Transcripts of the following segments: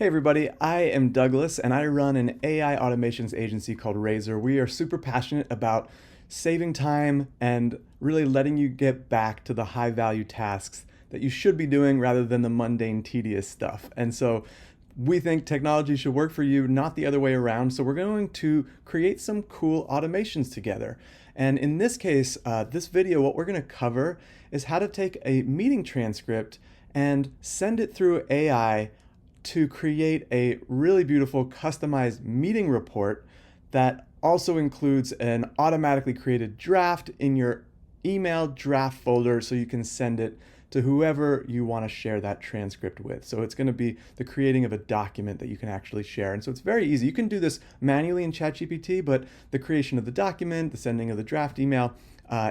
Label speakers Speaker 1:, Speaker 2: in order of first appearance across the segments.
Speaker 1: Hey everybody, I am Douglas and I run an AI automations agency called Razor. We are super passionate about saving time and really letting you get back to the high value tasks that you should be doing rather than the mundane, tedious stuff. And so we think technology should work for you, not the other way around. So we're going to create some cool automations together. And in this case, this video, what we're going to cover is how to take a meeting transcript and send it through AI to create a really beautiful customized meeting report that also includes an automatically created draft in your email draft folder so you can send it to whoever you want to share that transcript with. So it's going to be the creating of a document that you can actually share. And so it's very easy. You can do this manually in ChatGPT, but the creation of the document, the sending of the draft email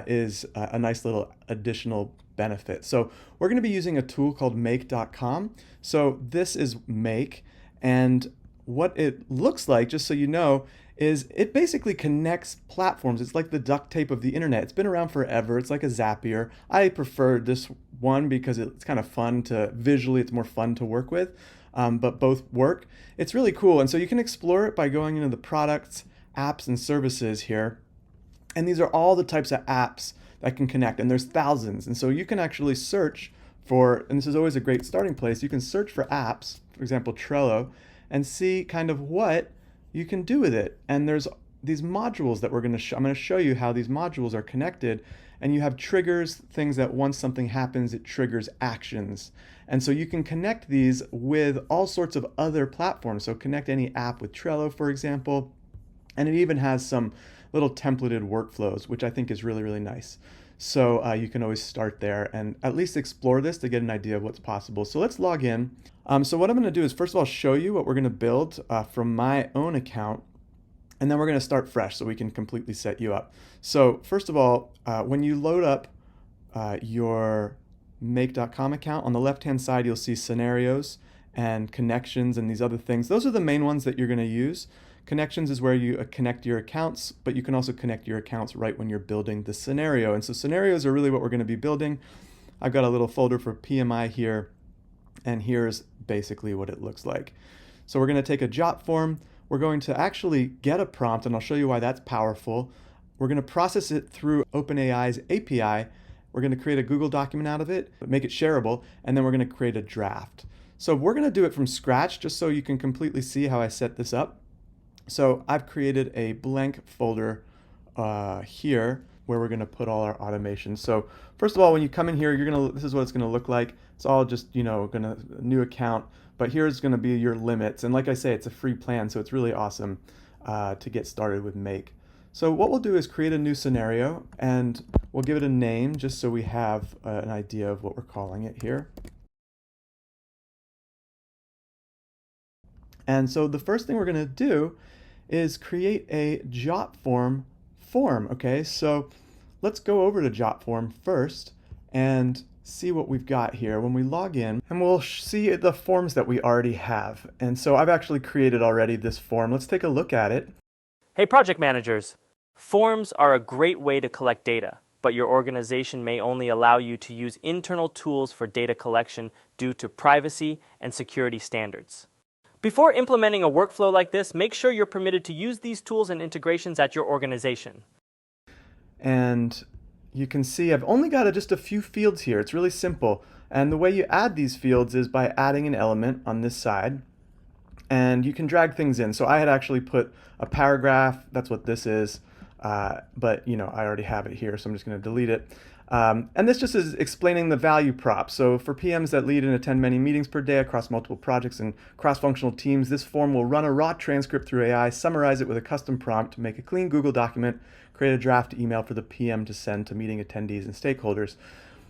Speaker 1: is a nice little additional benefit. So we're going to be using a tool called make.com. So this is Make, and what it looks like, just so you know, is it basically connects platforms. It's like the duct tape of the internet. It's been around forever. It's like a Zapier. I prefer this one because it's kind of fun to visually, it's more fun to work with, but both work. It's really cool. And so you can explore it by going into the products, apps, and services here. And these are all the types of apps that can connect, and there's thousands. And so you can actually search for, and this is always a great starting place, you can search for apps, for example, Trello, and see kind of what you can do with it. And there's these modules that I'm going to show you how these modules are connected, and you have triggers, things that once something happens, it triggers actions. And so you can connect these with all sorts of other platforms. So connect any app with Trello, for example, and it even has some little templated workflows, which I think is really, really nice. So you can always start there and at least explore this to get an idea of what's possible. So let's log in. So what I'm going to do is first of all show you what we're going to build from my own account, and then we're going to start fresh so we can completely set you up. So first of all, when you load up your make.com account, on the left-hand side you'll see scenarios and connections and these other things. Those are the main ones that you're going to use. Connections is where you connect your accounts, but you can also connect your accounts right when you're building the scenario. And so scenarios are really what we're going to be building. I've got a little folder for PMI here, and here's basically what it looks like. So we're going to take a jot form. We're going to actually get a prompt, and I'll show you why that's powerful. We're going to process it through OpenAI's API. We're going to create a Google document out of it, make it shareable, and then we're going to create a draft. So we're going to do it from scratch just so you can completely see how I set this up. So I've created a blank folder here where we're going to put all our automations. So first of all, when you come in here, this is what it's going to look like. It's all just, new account, but here's going to be your limits. And like I say, it's a free plan, so it's really awesome to get started with Make. So what we'll do is create a new scenario, and we'll give it a name just so we have an idea of what we're calling it here. And so the first thing we're going to do is create a JotForm form. Okay, so let's go over to JotForm first and see what we've got here when we log in, and we'll see the forms that we already have. And so I've actually created already this form. Let's take a look at it.
Speaker 2: Hey project managers, forms are a great way to collect data, but your organization may only allow you to use internal tools for data collection due to privacy and security standards. Before implementing a workflow like this, make sure you're permitted to use these tools and integrations at your organization.
Speaker 1: And you can see I've only got just a few fields here. It's really simple. And the way you add these fields is by adding an element on this side. And you can drag things in. So I had actually put a paragraph. That's what this is. But I already have it here, so I'm just going to delete it. And this just is explaining the value prop. So for PMs that lead and attend many meetings per day across multiple projects and cross-functional teams, this form will run a raw transcript through AI, summarize it with a custom prompt, make a clean Google document, create a draft email for the PM to send to meeting attendees and stakeholders.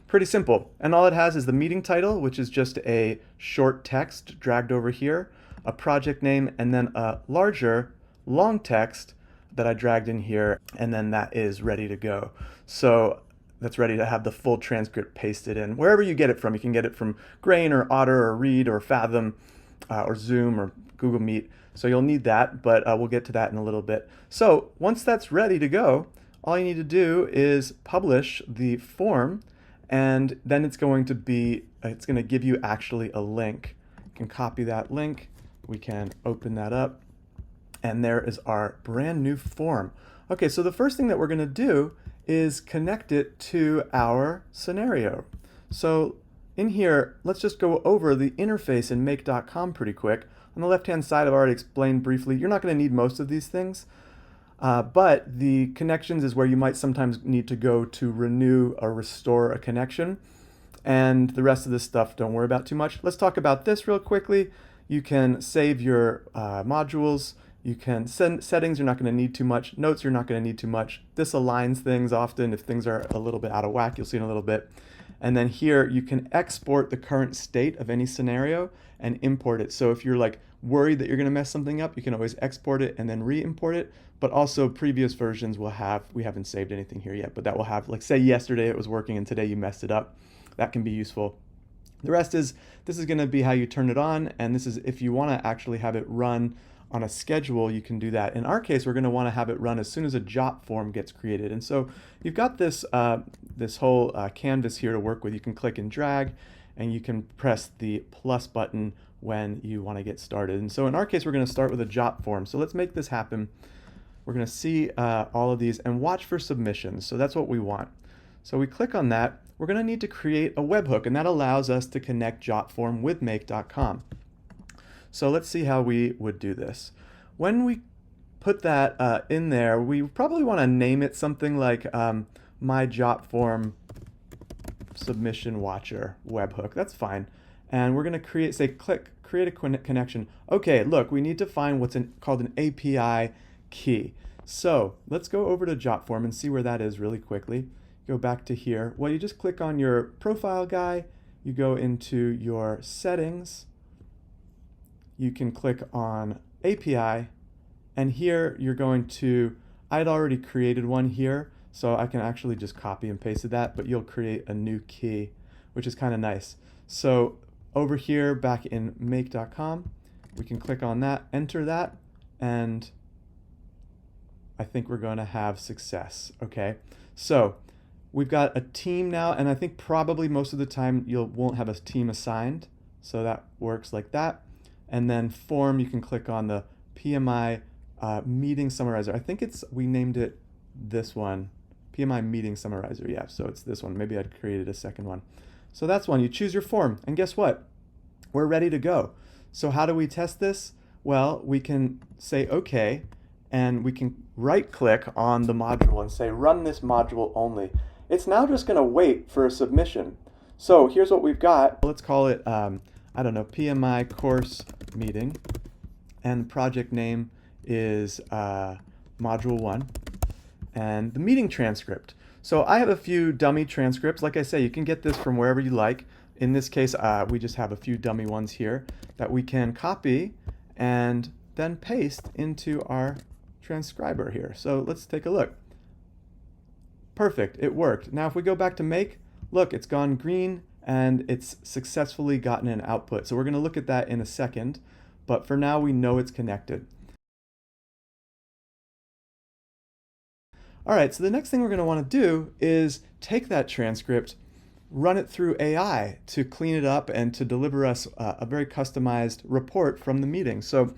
Speaker 1: Pretty simple. And all it has is the meeting title, which is just a short text dragged over here, a project name, and then a larger long text that I dragged in here, and then that is ready to go. So that's ready to have the full transcript pasted in. Wherever you get it from, you can get it from Grain or Otter or Read or Fathom or Zoom or Google Meet. So you'll need that, but we'll get to that in a little bit. So once that's ready to go, all you need to do is publish the form, and then it's going to give you actually a link. You can copy that link, We can open that up, and there is our brand new form. Okay, so the first thing that we're going to do is connect it to our scenario. So in here, let's just go over the interface in make.com pretty quick. On the left-hand side, I've already explained briefly, you're not going to need most of these things, but the connections is where you might sometimes need to go to renew or restore a connection. And the rest of this stuff, don't worry about too much. Let's talk about this real quickly. You can save your modules. You can send settings, you're not going to need too much. Notes, you're not going to need too much. This aligns things often. If things are a little bit out of whack, you'll see in a little bit. And then here you can export the current state of any scenario and import it. So if you're like worried that you're going to mess something up, you can always export it and then re-import it. But also previous versions will have, we haven't saved anything here yet, but that will have, like say yesterday it was working and today you messed it up. That can be useful. The rest is, this is going to be how you turn it on, and this is if you want to actually have it run on a schedule, you can do that. In our case, we're going to want to have it run as soon as a JOP form gets created. And so you've got this, this whole canvas here to work with. You can click and drag, and you can press the plus button when you want to get started. And so in our case, we're going to start with a JOP form. So let's make this happen. We're going to see all of these and watch for submissions. So that's what we want. So we click on that. We're going to need to create a webhook, and that allows us to connect JotForm with make.com. So let's see how we would do this. When we put that in there, we probably want to name it something like my JotForm submission watcher webhook. That's fine. And we're going to create, say, click, create a connection. Okay, look, we need to find what's called an API key. So let's go over to JotForm and see where that is really quickly. Go back to here. Well, you just click on your profile guy, you go into your settings, you can click on API, and here you're going to, I'd already created one here, so I can actually just copy and paste that, but you'll create a new key, which is kind of nice. So over here, back in make.com, we can click on that, enter that, and I think we're going to have success. Okay, so we've got a team now, and I think probably most of the time you won't have a team assigned, so that works like that. And then form, you can click on the PMI meeting summarizer. I think we named it this one, PMI meeting summarizer. Yeah, so it's this one. Maybe I'd created a second one. So that's one. You choose your form, and guess what? We're ready to go. So how do we test this? Well, we can say OK, and we can right-click on the module and say run this module only. It's now just going to wait for a submission. So here's what we've got. Let's call it, I don't know, PMI course meeting. And the project name is module 1. And the meeting transcript. So I have a few dummy transcripts. Like I say, you can get this from wherever you like. In this case, we just have a few dummy ones here that we can copy and then paste into our transcriber here. So let's take a look. Perfect, it worked. Now if we go back to make, look, it's gone green and it's successfully gotten an output. So we're going to look at that in a second, but for now we know it's connected. All right, so the next thing we're going to want to do is take that transcript, run it through AI to clean it up and to deliver us a very customized report from the meeting. So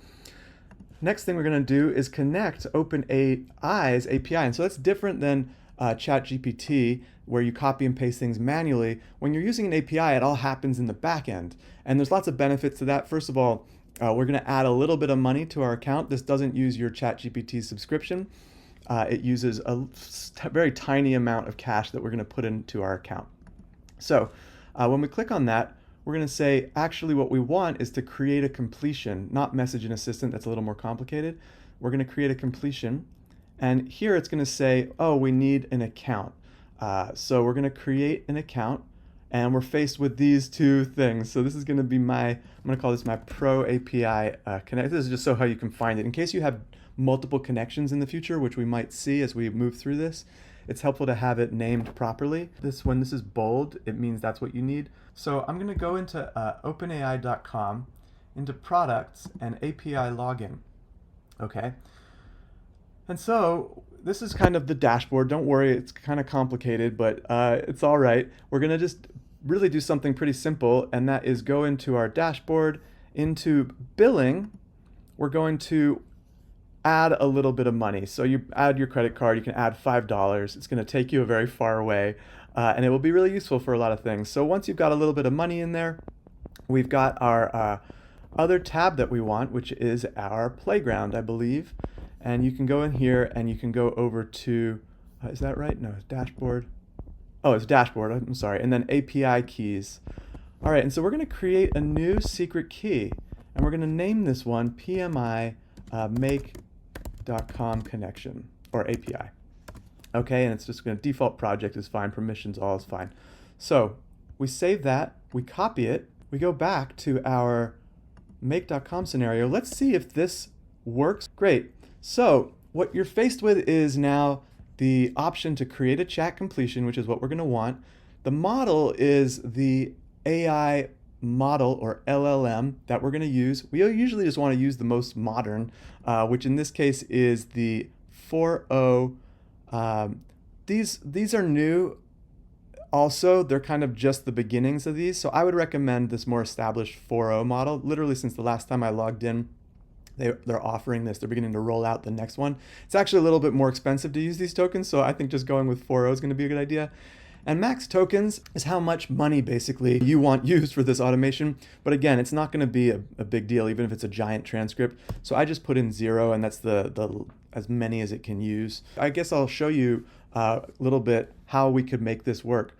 Speaker 1: next thing we're going to do is connect OpenAI's API. And so that's different than ChatGPT, where you copy and paste things manually. When you're using an API, it all happens in the back end. And there's lots of benefits to that. First of all, we're going to add a little bit of money to our account. This doesn't use your ChatGPT subscription. It uses a very tiny amount of cash that we're going to put into our account. So when we click on that, we're going to say, actually what we want is to create a completion, not message an assistant. That's a little more complicated. We're going to create a completion. And here it's going to say, oh, we need an account. So we're going to create an account, and we're faced with these two things. So this is going to be I'm going to call this my Pro API Connect. This is just so how you can find it. In case you have multiple connections in the future, which we might see as we move through this, it's helpful to have it named properly. When this is bold, it means that's what you need. So I'm going to go into openai.com, into products and API login. Okay. And so this is kind of the dashboard. Don't worry, it's kind of complicated, but it's all right. We're going to just really do something pretty simple, and that is go into our dashboard into billing, we're going to add a little bit of money. So you add your credit card, you can add $5. It's going to take you a very far away, and it will be really useful for a lot of things. So once you've got a little bit of money in there, we've got our other tab that we want, which is our playground, I believe. And you can go in here and you can go over to, is that right? No, dashboard. Oh, it's dashboard, I'm sorry. And then API keys. All right, and so we're going to create a new secret key, and we're going to name this one PMI make.com connection, or API. Okay, and it's just going to default project is fine, permissions all is fine. So we save that, we copy it, we go back to our make.com scenario. Let's see if this works. Great. So what you're faced with is now the option to create a chat completion, which is what we're going to want. The model is the AI model, or LLM, that we're going to use. We usually just want to use the most modern, which in this case is the 4.0. These are new. Also, they're kind of just the beginnings of these, so I would recommend this more established 4.0 model. Literally since the last time I logged in, they're offering this. They're beginning to roll out the next one. It's actually a little bit more expensive to use these tokens, so I think just going with 4.0 is going to be a good idea. And max tokens is how much money basically you want used for this automation. But again, it's not going to be a big deal, even if it's a giant transcript. So I just put in 0, and that's the as many as it can use. I guess I'll show you a little bit how we could make this work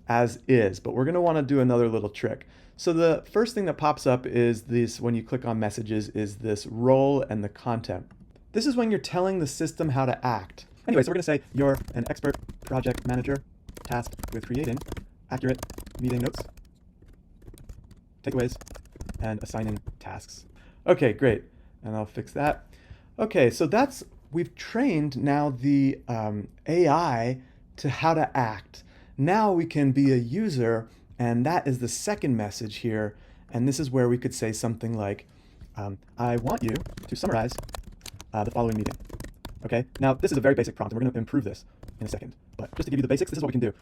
Speaker 1: as is, but we're going to want to do another little trick. So the first thing that pops up is this, when you click on messages, is this role and the content. This is when you're telling the system how to act. Anyway, so we're going to say you're an expert project manager tasked with creating accurate meeting notes, takeaways, and assigning tasks. Okay, great. And I'll fix that. Okay, so we've trained now the AI to how to act. Now we can be a user, and that is the second message here. And this is where we could say something like, I want you to summarize the following meeting. Okay, now this is a very basic prompt, and we're going to improve this in a second. But just to give you the basics, this is what we can do.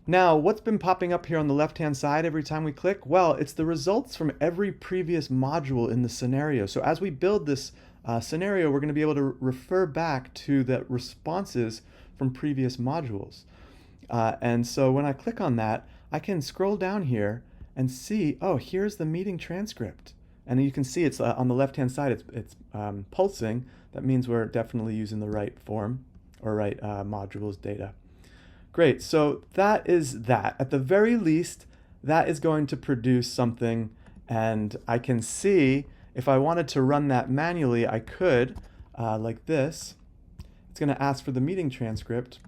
Speaker 1: Now, what's been popping up here on the left-hand side every time we click? Well, it's the results from every previous module in the scenario. So as we build this scenario, we're going to be able to refer back to the responses from previous modules. And so when I click on that, I can scroll down here and see, oh, here's the meeting transcript. And you can see it's on the left-hand side, it's pulsing. That means we're definitely using the right form or right modules data. Great, so that is that. At the very least, that is going to produce something, and I can see if I wanted to run that manually, I could, like this. It's going to ask for the meeting transcript,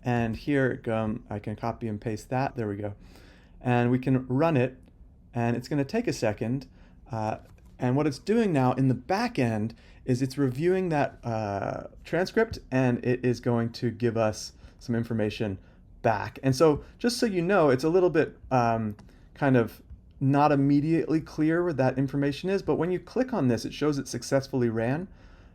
Speaker 1: and here I can copy and paste that. There we go. And we can run it, and it's going to take a second. And what it's doing now in the back end is it's reviewing that transcript, and it is going to give us some information back. And so just so you know, it's a little bit kind of not immediately clear where that information is, but when you click on this, it shows it successfully ran.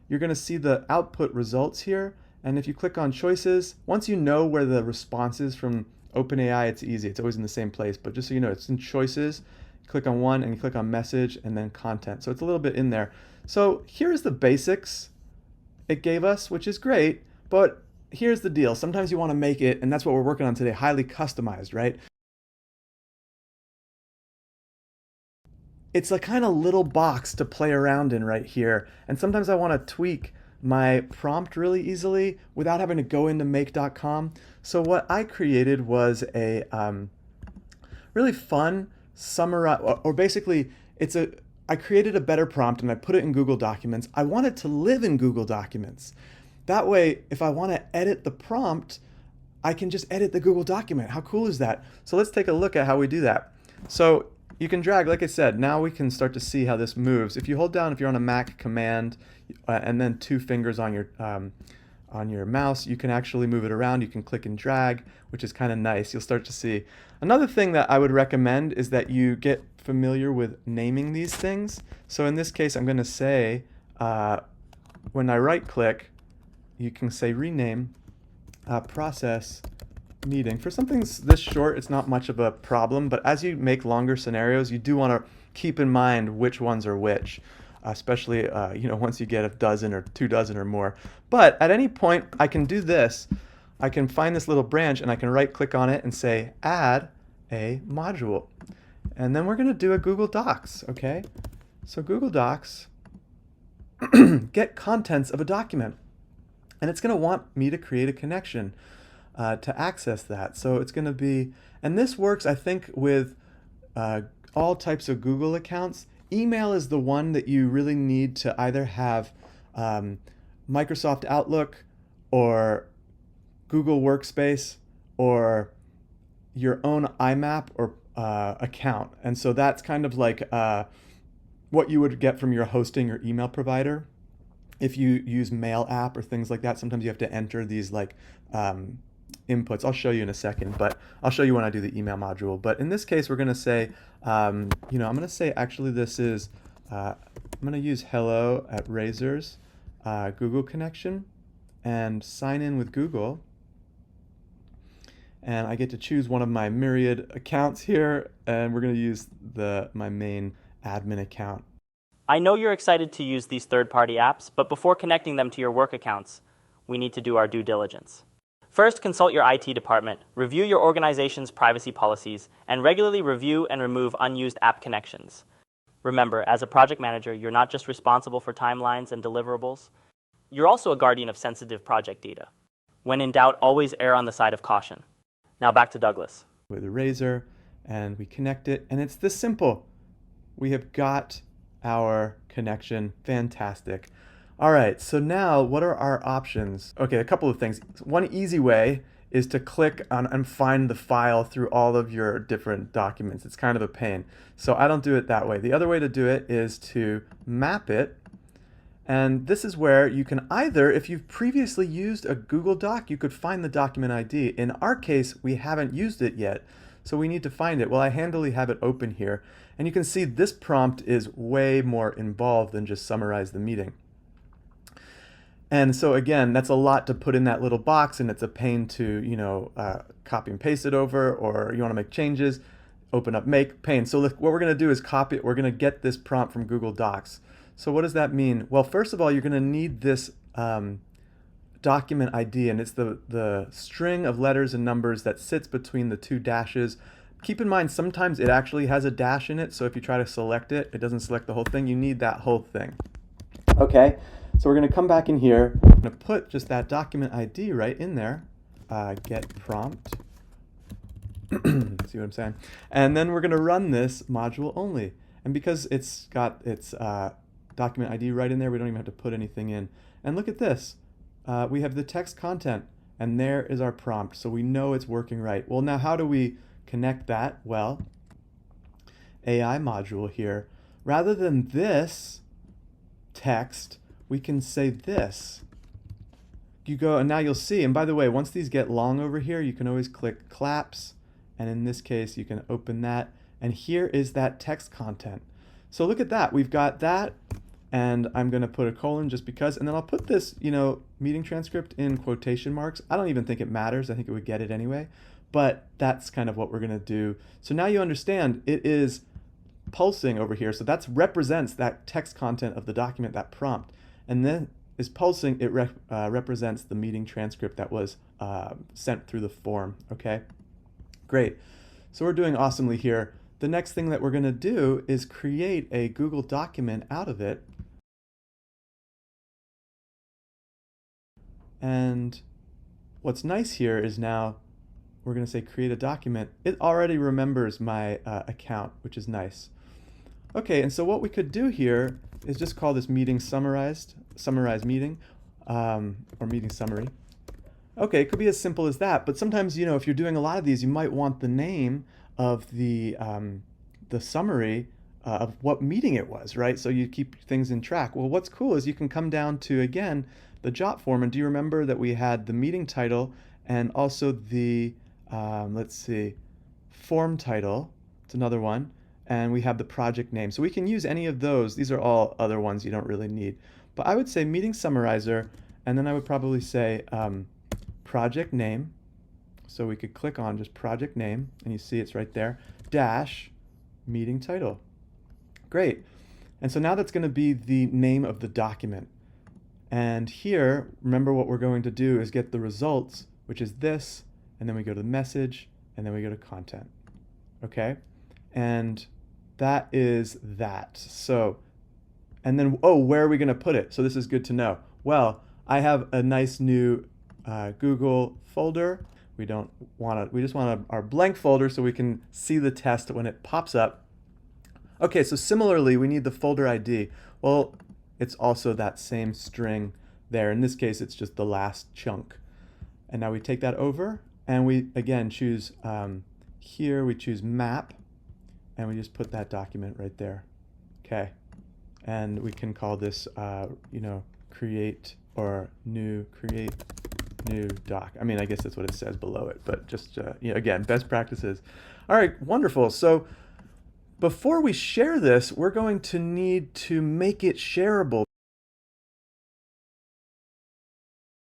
Speaker 1: You're going to see the output results here, and if you click on choices, once you know where the response is from OpenAI, it's easy. It's always in the same place, but just so you know, it's in choices. You click on one and you click on message and then content. So it's a little bit in there. So here's the basics it gave us, which is great, but here's the deal. Sometimes you want to make it, and that's what we're working on today, highly customized, right? It's a kind of little box to play around in right here. And sometimes I want to tweak my prompt really easily without having to go into make.com. So what I created was a really fun summarize, or basically I created a better prompt and I put it in Google Documents. I want it to live in Google Documents. That way, if I want to edit the prompt, I can just edit the Google document. How cool is that? So let's take a look at how we do that. So you can drag, like I said, now we can start to see how this moves. If you hold down, if you're on a Mac, Command, and then 2 fingers on your mouse, you can actually move it around. You can click and drag, which is kind of nice. You'll start to see. Another thing that I would recommend is that you get familiar with naming these things. So in this case, I'm going to say, when I right-click, you can say rename process meeting. For something this short, it's not much of a problem, but as you make longer scenarios, you do want to keep in mind which ones are which, especially once you get a dozen or 2 dozen or more. But at any point, I can do this. I can find this little branch and I can right click on it and say add a module. And then we're going to do a Google Docs, okay? So Google Docs, get contents of a document. And it's going to want me to create a connection to access that. So it's going to be, and this works, I think, with all types of Google accounts. Email is the one that you really need to either have Microsoft Outlook or Google Workspace or your own IMAP or account. And so that's kind of like what you would get from your hosting or email provider. If you use Mail app or things like that, sometimes you have to enter these like inputs. I'll show you in a second, but I'll show you when I do the email module. But in this case, we're going to say, I'm going to say actually this is, I'm going to use hello at Razor's Google connection and sign in with Google. And I get to choose one of my myriad accounts here, and we're going to use my main admin account.
Speaker 2: I know you're excited to use these third-party apps, but before connecting them to your work accounts, we need to do our due diligence. First, consult your IT department, review your organization's privacy policies, and regularly review and remove unused app connections. Remember, as a project manager, you're not just responsible for timelines and deliverables, you're also a guardian of sensitive project data. When in doubt, always err on the side of caution. Now back to Douglas.
Speaker 1: With a Razor, and we connect it, and it's this simple. We have got our connection. Fantastic. All right, so now what are our options? Okay, a couple of things. One easy way is to click on and find the file through all of your different documents. It's kind of a pain. So I don't do it that way. The other way to do it is to map it. And this is where you can either, if you've previously used a Google Doc, you could find the document ID. In our case, we haven't used it yet, so we need to find it. Well, I handily have it open here. And you can see this prompt is way more involved than just summarize the meeting. And so again, that's a lot to put in that little box, and it's a pain to, copy and paste it over, or you want to make changes, open up make, pain. So what we're going to do is copy it. We're going to get this prompt from Google Docs. So what does that mean? Well, first of all, you're going to need this document ID, and it's the string of letters and numbers that sits between the two dashes. Keep in mind, sometimes it actually has a dash in it, so if you try to select it, it doesn't select the whole thing. You need that whole thing. Okay, so we're going to come back in here. I'm going to put just that document ID right in there. Get prompt. See what I'm saying? And then we're going to run this module only. And because it's got its document ID right in there, we don't even have to put anything in. And look at this. We have the text content, and there is our prompt. So we know it's working right. Well, now how do we connect that? Well, AI module here. Rather than this text, we can say this. You go, and now you'll see, and by the way, once these get long over here, you can always click claps, and in this case, you can open that, and here is that text content. So look at that. We've got that, and I'm going to put a colon just because, and then I'll put this, meeting transcript in quotation marks. I don't even think it matters. I think it would get it anyway, but that's kind of what we're going to do. So now you understand it is pulsing over here. So that represents that text content of the document, that prompt. And then is pulsing, it represents the meeting transcript that was sent through the form. Okay, great. So we're doing awesomely here. The next thing that we're going to do is create a Google document out of it. And what's nice here is now we're going to say create a document. It already remembers my account, which is nice. Okay, and so what we could do here is just call this meeting summarized meeting, or meeting summary. Okay, it could be as simple as that, but sometimes, if you're doing a lot of these, you might want the name of the summary of what meeting it was, right? So you keep things in track. Well, what's cool is you can come down to, again, the Jot form, and do you remember that we had the meeting title and also the, let's see, form title, it's another one, and we have the project name. So we can use any of those. These are all other ones you don't really need. But I would say meeting summarizer, and then I would probably say project name. So we could click on just project name, and you see it's right there, dash meeting title. Great. And so now that's going to be the name of the document. And here, remember what we're going to do is get the results, which is this, and then we go to the message, and then we go to content. Okay? And that is that. So, and then, oh, where are we going to put it? So this is good to know. Well, I have a nice new Google folder. We just want our blank folder so we can see the test when it pops up. Okay, so similarly, we need the folder ID. Well, it's also that same string there. In this case, it's just the last chunk. And now we take that over, and we, again, choose, here we choose map, and we just put that document right there. Okay, and we can call this, create new doc. I mean, I guess that's what it says below it, but just, again, best practices. All right, wonderful. So before we share this, we're going to need to make it shareable.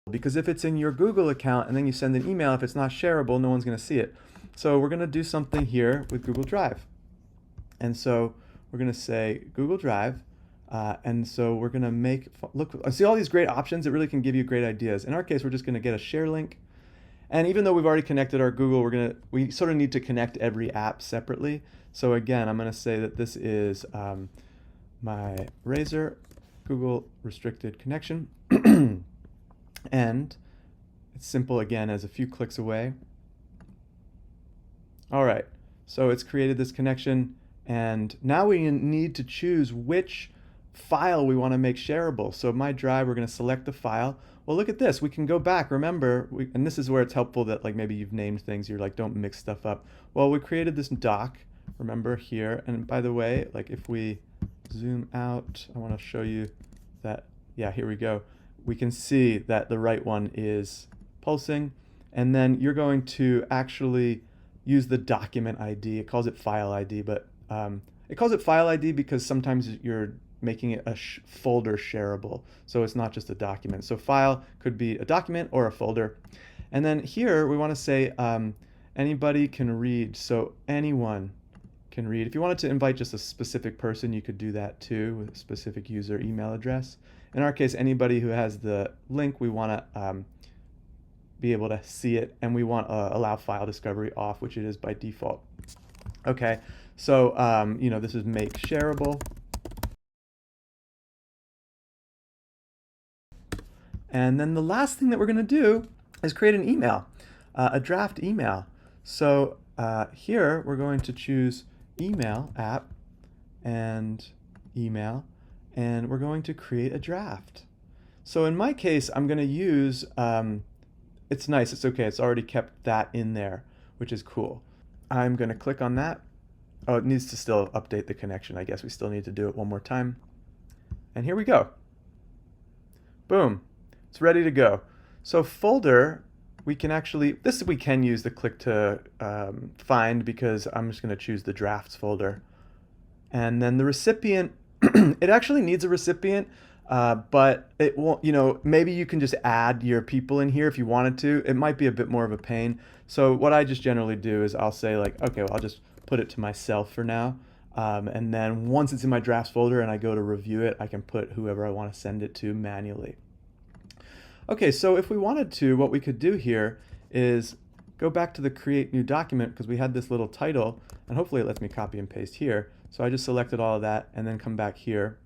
Speaker 1: Because if it's in your Google account and then you send an email, if it's not shareable, no one's going to see it. So we're going to do something here with Google Drive. And so we're going to say Google Drive. And so we're going to look, see all these great options. It really can give you great ideas. In our case, we're just going to get a share link. And even though we've already connected our Google, we sort of need to connect every app separately. So again, I'm going to say that this is my Razor Google restricted connection. And it's simple again as a few clicks away. All right, so it's created this connection, and now we need to choose which file we want to make shareable. So my drive, we're going to select the file. Well, look at this. We can go back. Remember, and this is where it's helpful that like maybe you've named things. You're like, don't mix stuff up. Well, we created this doc. Remember here. And by the way, like if we zoom out, I want to show you that. Yeah, here we go. We can see that the right one is pulsing. And then you're going to actually use the document ID. It calls it file ID, but it calls it file ID because sometimes you're making it a folder shareable. So it's not just a document. So file could be a document or a folder. And then here we want to say anybody can read. So anyone can read. If you wanted to invite just a specific person, you could do that too with a specific user email address. In our case, anybody who has the link, we want to be able to see it, and we want to allow file discovery off, which it is by default. Okay, so this is make shareable. And then the last thing that we're going to do is create an email, a draft email. So here we're going to choose email app and email, and we're going to create a draft. So in my case, I'm going to use, it's nice, it's okay, it's already kept that in there, which is cool. I'm going to click on that. Oh, it needs to still update the connection. I guess we still need to do it one more time. And here we go. Boom. It's ready to go. So folder, we can actually, we can use the click to find because I'm just going to choose the drafts folder. And then the recipient, it actually needs a recipient, but it won't, maybe you can just add your people in here if you wanted to. It might be a bit more of a pain. So what I just generally do is I'll say like, okay, well, I'll just put it to myself for now. And then once it's in my drafts folder and I go to review it, I can put whoever I want to send it to manually. Okay, so if we wanted to, what we could do here is go back to the create new document because we had this little title, and hopefully it lets me copy and paste here. So I just selected all of that and then come back here,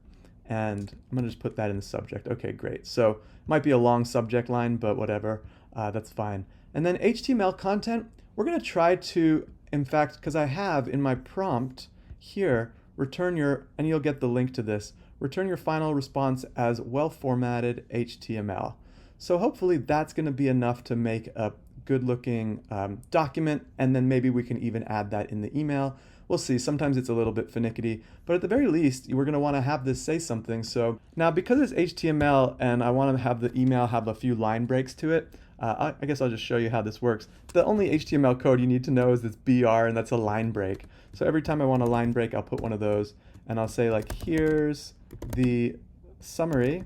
Speaker 1: and I'm gonna just put that in the subject. Okay, great. So it might be a long subject line, but whatever, that's fine. And then HTML content, we're gonna try to, in fact, because I have in my prompt here, return your, and you'll get the link to this, return your final response as well-formatted HTML. So hopefully that's going to be enough to make a good looking document, and then maybe we can even add that in the email. We'll see. Sometimes it's a little bit finicky, but at the very least, we're going to want to have this say something. So now because it's HTML and I want to have the email have a few line breaks to it, I guess I'll just show you how this works. The only HTML code you need to know is this BR, and that's a line break. So every time I want a line break, I'll put one of those, and I'll say like, here's the summary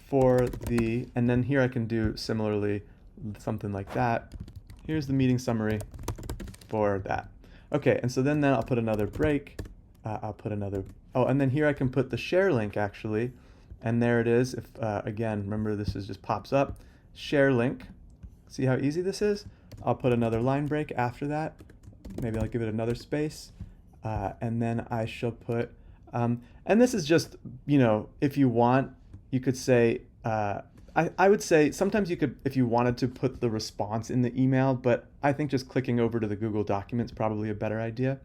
Speaker 1: for the, and then here I can do similarly something like that. Here's the meeting summary for that. Okay, and so then I'll put another break, I'll put another, oh, and then here I can put the share link actually. And there it is. If again, remember this is just pops up, share link. See how easy this is? I'll put another line break after that. Maybe I'll give it another space. And then I shall put, and this is just, if you want, you could say, I would say sometimes you could, if you wanted to put the response in the email, but I think just clicking over to the Google Documents is probably a better idea.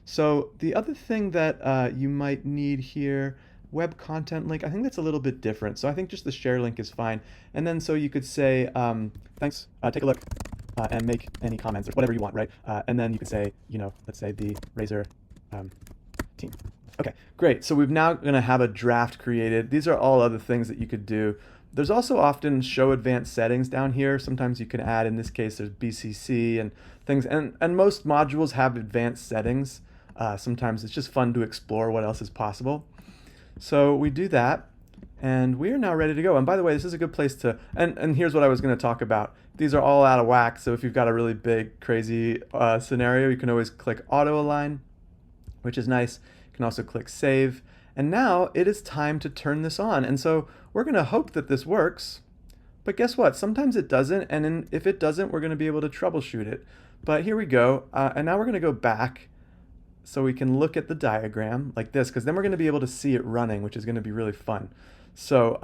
Speaker 1: So the other thing that you might need here, web content link, I think that's a little bit different. So I think just the share link is fine. And then so you could say, thanks, take a look and make any comments or whatever you want, right? And then you could say, let's say the Razor team. Okay, great. So we've now going to have a draft created. These are all other things that you could do. There's also often show advanced settings down here. Sometimes you can add, in this case, there's BCC and things. And most modules have advanced settings. Sometimes it's just fun to explore what else is possible. So we do that, and we are now ready to go. And by the way, this is a good place to, and here's what I was going to talk about. These are all out of whack, so if you've got a really big, crazy scenario, you can always click auto align, which is nice. You can also click save. And now it is time to turn this on. And so we're going to hope that this works. But guess what? Sometimes it doesn't. And if it doesn't, we're going to be able to troubleshoot it. But here we go. And now we're going to go back so we can look at the diagram like this, because then we're going to be able to see it running, which is going to be really fun. So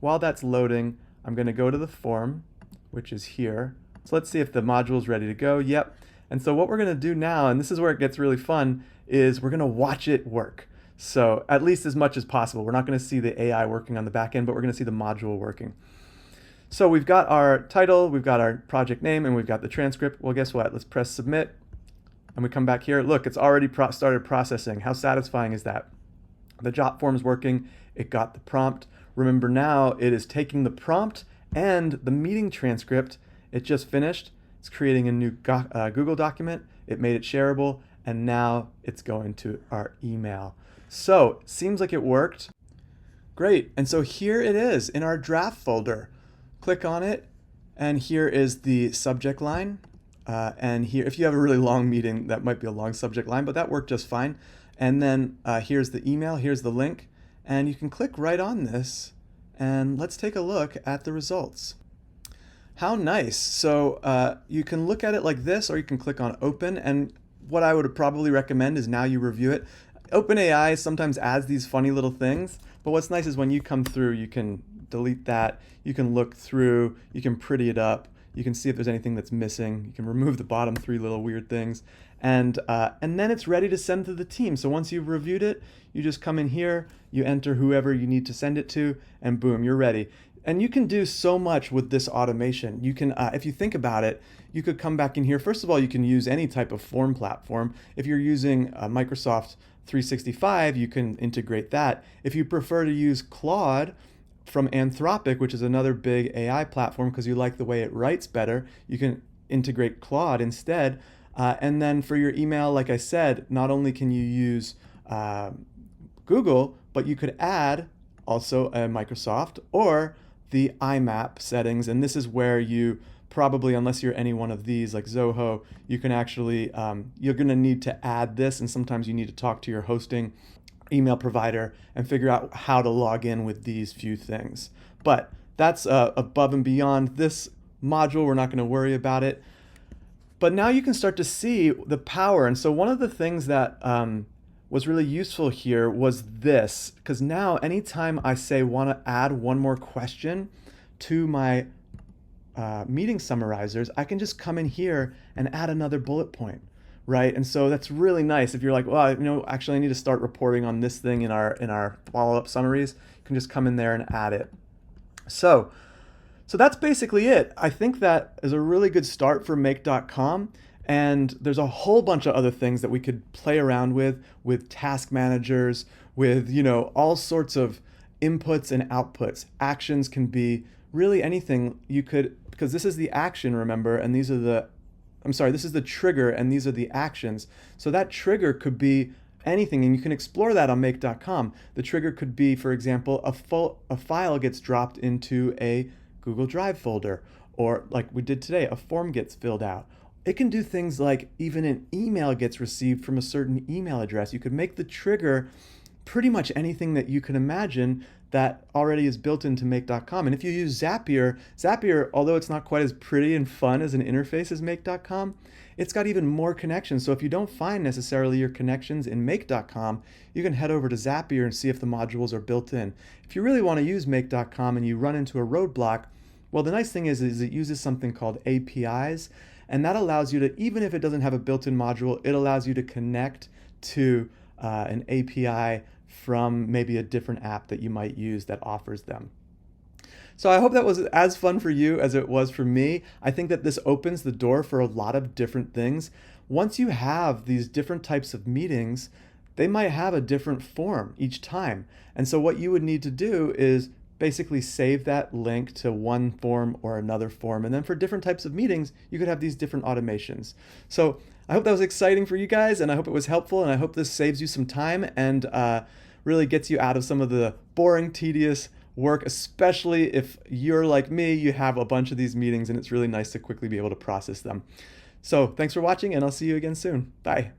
Speaker 1: while that's loading, I'm going to go to the form, which is here. So let's see if the module is ready to go. Yep. And so what we're going to do now, and this is where it gets really fun, is we're going to watch it work. So at least as much as possible. We're not going to see the AI working on the back end, but we're going to see the module working. So we've got our title, we've got our project name, and we've got the transcript. Well, guess what? Let's press submit. And we come back here. Look, it's already started processing. How satisfying is that? The jot form's working. It got the prompt. Remember now, it is taking the prompt and the meeting transcript. It just finished. It's creating a new Google document. It made it shareable. And now it's going to our email. So, seems like it worked. Great. And so here it is in our draft folder. Click on it, and here is the subject line. And here, if you have a really long meeting, that might be a long subject line, but that worked just fine. And then here's the email, here's the link, and you can click right on this, and let's take a look at the results. How nice. So you can look at it like this, or you can click on open, and what I would probably recommend is now you review it. OpenAI sometimes adds these funny little things, but what's nice is when you come through, you can delete that, you can look through, you can pretty it up, you can see if there's anything that's missing, you can remove the bottom 3 little weird things, and then it's ready to send to the team. So once you've reviewed it, you just come in here, you enter whoever you need to send it to, and boom, you're ready. And you can do so much with this automation. You can, if you think about it, you could come back in here. First of all, you can use any type of form platform. If you're using Microsoft 365, you can integrate that. If you prefer to use Claude from Anthropic, which is another big AI platform because you like the way it writes better, you can integrate Claude instead. And then for your email, like I said, not only can you use Google, but you could add also a Microsoft or the IMAP settings. And this is where you probably, unless you're any one of these like Zoho, you can actually, you're going to need to add this, and sometimes you need to talk to your hosting email provider and figure out how to log in with these few things. But that's above and beyond this module. We're not going to worry about it. But now you can start to see the power. And so one of the things that was really useful here was this, because now anytime I say want to add one more question to my meeting summarizers, I can just come in here and add another bullet point, right? And so that's really nice. If you're like, well, actually I need to start reporting on this thing in our follow-up summaries, you can just come in there and add it. So that's basically it. I think that is a really good start for Make.com. And there's a whole bunch of other things that we could play around with task managers, with all sorts of inputs and outputs. Actions can be really anything you could, because this is the action, remember, and these are this is the trigger, and these are the actions. So that trigger could be anything, and you can explore that on Make.com. The trigger could be, for example, a file gets dropped into a Google Drive folder, or like we did today, a form gets filled out. It can do things like even an email gets received from a certain email address. You could make the trigger pretty much anything that you can imagine that already is built into Make.com. And if you use Zapier, Zapier, although it's not quite as pretty and fun as an interface as Make.com, it's got even more connections. So if you don't find necessarily your connections in Make.com, you can head over to Zapier and see if the modules are built in. If you really want to use Make.com and you run into a roadblock, well, the nice thing is it uses something called APIs, and that allows you to, even if it doesn't have a built-in module, it allows you to connect to an API from maybe a different app that you might use that offers them. So I hope that was as fun for you as it was for me. I think that this opens the door for a lot of different things. Once you have these different types of meetings, they might have a different form each time. And so what you would need to do is basically save that link to one form or another form. And then for different types of meetings, you could have these different automations. So I hope that was exciting for you guys, and I hope it was helpful, and I hope this saves you some time and really gets you out of some of the boring, tedious work, especially if you're like me, you have a bunch of these meetings and it's really nice to quickly be able to process them. So thanks for watching, and I'll see you again soon. Bye.